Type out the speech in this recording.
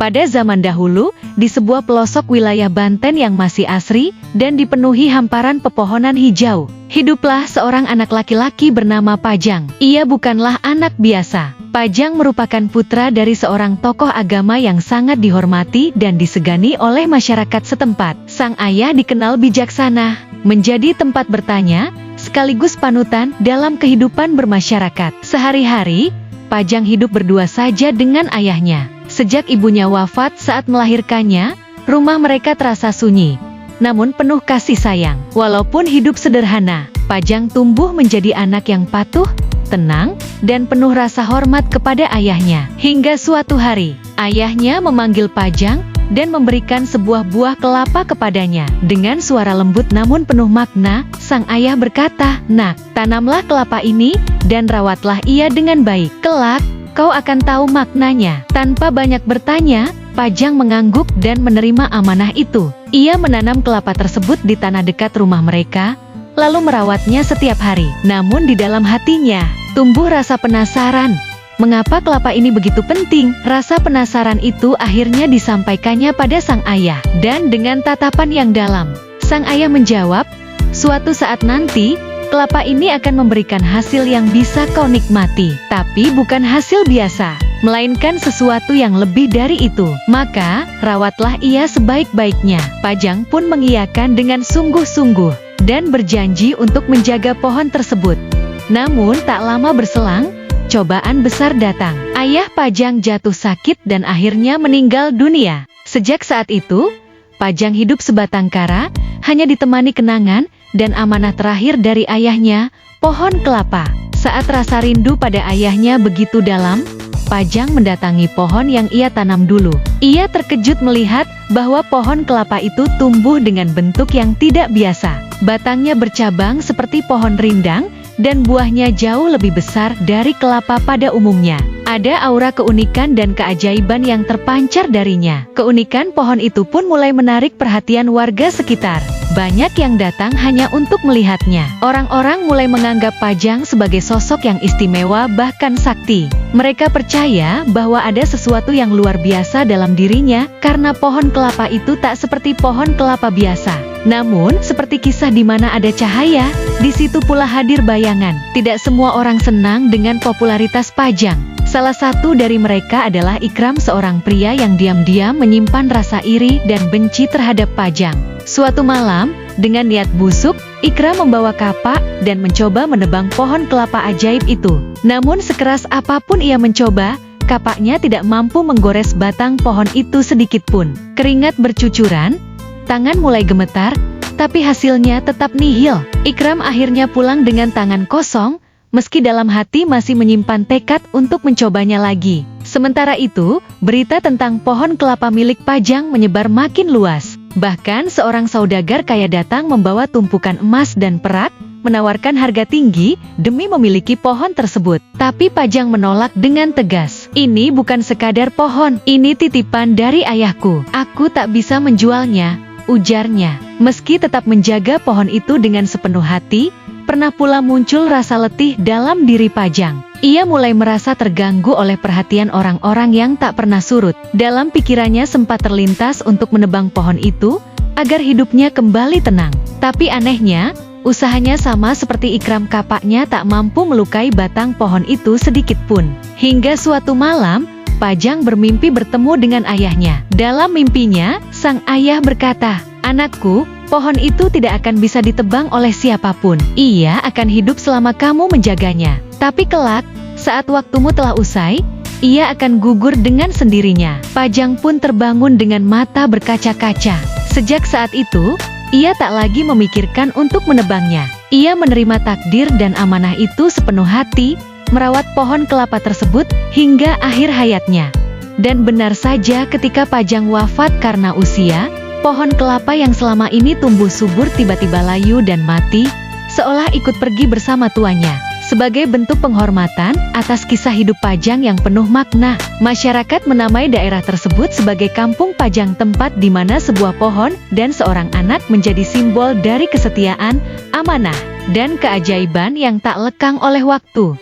Pada zaman dahulu, di sebuah pelosok wilayah Banten yang masih asri dan dipenuhi hamparan pepohonan hijau, hiduplah seorang anak laki-laki bernama Pajang. Ia bukanlah anak biasa. Pajang merupakan putra dari seorang tokoh agama yang sangat dihormati dan disegani oleh masyarakat setempat. Sang ayah dikenal bijaksana, menjadi tempat bertanya, sekaligus panutan dalam kehidupan bermasyarakat. Sehari-hari, Pajang hidup berdua saja dengan ayahnya. Sejak ibunya wafat saat melahirkannya, rumah mereka terasa sunyi, namun penuh kasih sayang. Walaupun hidup sederhana, Pajang tumbuh menjadi anak yang patuh, tenang, dan penuh rasa hormat kepada ayahnya. Hingga suatu hari, ayahnya memanggil Pajang dan memberikan sebuah buah kelapa kepadanya. Dengan suara lembut namun penuh makna, sang ayah berkata, "Nak, tanamlah kelapa ini dan rawatlah ia dengan baik. Kelak, kau akan tahu maknanya." Tanpa banyak bertanya, Pajang mengangguk dan menerima amanah itu. Ia menanam kelapa tersebut di tanah dekat rumah mereka, lalu merawatnya setiap hari. Namun di dalam hatinya, tumbuh rasa penasaran. Mengapa kelapa ini begitu penting? Rasa penasaran itu akhirnya disampaikannya pada sang ayah. Dan dengan tatapan yang dalam, sang ayah menjawab, "Suatu saat nanti, kelapa ini akan memberikan hasil yang bisa kau nikmati. Tapi bukan hasil biasa, melainkan sesuatu yang lebih dari itu. Maka, rawatlah ia sebaik-baiknya." Pajang pun mengiyakan dengan sungguh-sungguh dan berjanji untuk menjaga pohon tersebut. Namun tak lama berselang, cobaan besar datang. Ayah Pajang jatuh sakit dan akhirnya meninggal dunia. Sejak saat itu, Pajang hidup sebatang kara, hanya ditemani kenangan dan amanah terakhir dari ayahnya, pohon kelapa. Saat rasa rindu pada ayahnya begitu dalam, Pajang mendatangi pohon yang ia tanam dulu. Ia terkejut melihat bahwa pohon kelapa itu tumbuh dengan bentuk yang tidak biasa. Batangnya bercabang seperti pohon rindang, dan buahnya jauh lebih besar dari kelapa pada umumnya. Ada aura keunikan dan keajaiban yang terpancar darinya. Keunikan pohon itu pun mulai menarik perhatian warga sekitar. Banyak yang datang hanya untuk melihatnya. Orang-orang mulai menganggap Pajang sebagai sosok yang istimewa bahkan sakti. Mereka percaya bahwa ada sesuatu yang luar biasa dalam dirinya karena pohon kelapa itu tak seperti pohon kelapa biasa. Namun, seperti kisah di mana ada cahaya, di situ pula hadir bayangan. Tidak semua orang senang dengan popularitas Pajang. Salah satu dari mereka adalah Ikram, seorang pria yang diam-diam menyimpan rasa iri dan benci terhadap Pajang. Suatu malam, dengan niat busuk, Ikram membawa kapak dan mencoba menebang pohon kelapa ajaib itu. Namun sekeras apapun ia mencoba, kapaknya tidak mampu menggores batang pohon itu sedikit pun. Keringat bercucuran, tangan mulai gemetar, tapi hasilnya tetap nihil. Ikram akhirnya pulang dengan tangan kosong, meski dalam hati masih menyimpan tekad untuk mencobanya lagi. Sementara itu, berita tentang pohon kelapa milik Pajang menyebar makin luas. Bahkan seorang saudagar kaya datang membawa tumpukan emas dan perak, menawarkan harga tinggi demi memiliki pohon tersebut. Tapi Pajang menolak dengan tegas. "Ini bukan sekadar pohon, ini titipan dari ayahku. Aku tak bisa menjualnya," ujarnya. Meski tetap menjaga pohon itu dengan sepenuh hati, pernah pula muncul rasa letih dalam diri Pajang. Ia mulai merasa terganggu oleh perhatian orang-orang yang tak pernah surut. Dalam pikirannya sempat terlintas untuk menebang pohon itu, agar hidupnya kembali tenang. Tapi anehnya, usahanya sama seperti Ikram, kapaknya tak mampu melukai batang pohon itu sedikit pun. Hingga suatu malam, Pajang bermimpi bertemu dengan ayahnya. Dalam mimpinya, sang ayah berkata, "Anakku, pohon itu tidak akan bisa ditebang oleh siapapun. Ia akan hidup selama kamu menjaganya. Tapi kelak, saat waktumu telah usai, ia akan gugur dengan sendirinya." Pajang pun terbangun dengan mata berkaca-kaca. Sejak saat itu, ia tak lagi memikirkan untuk menebangnya. Ia menerima takdir dan amanah itu sepenuh hati, merawat pohon kelapa tersebut hingga akhir hayatnya. Dan benar saja, ketika Pajang wafat karena usia, pohon kelapa yang selama ini tumbuh subur tiba-tiba layu dan mati, seolah ikut pergi bersama tuanya. Sebagai bentuk penghormatan atas kisah hidup Pajang yang penuh makna, masyarakat menamai daerah tersebut sebagai Kampung Pajang, tempat di mana sebuah pohon dan seorang anak menjadi simbol dari kesetiaan, amanah, dan keajaiban yang tak lekang oleh waktu.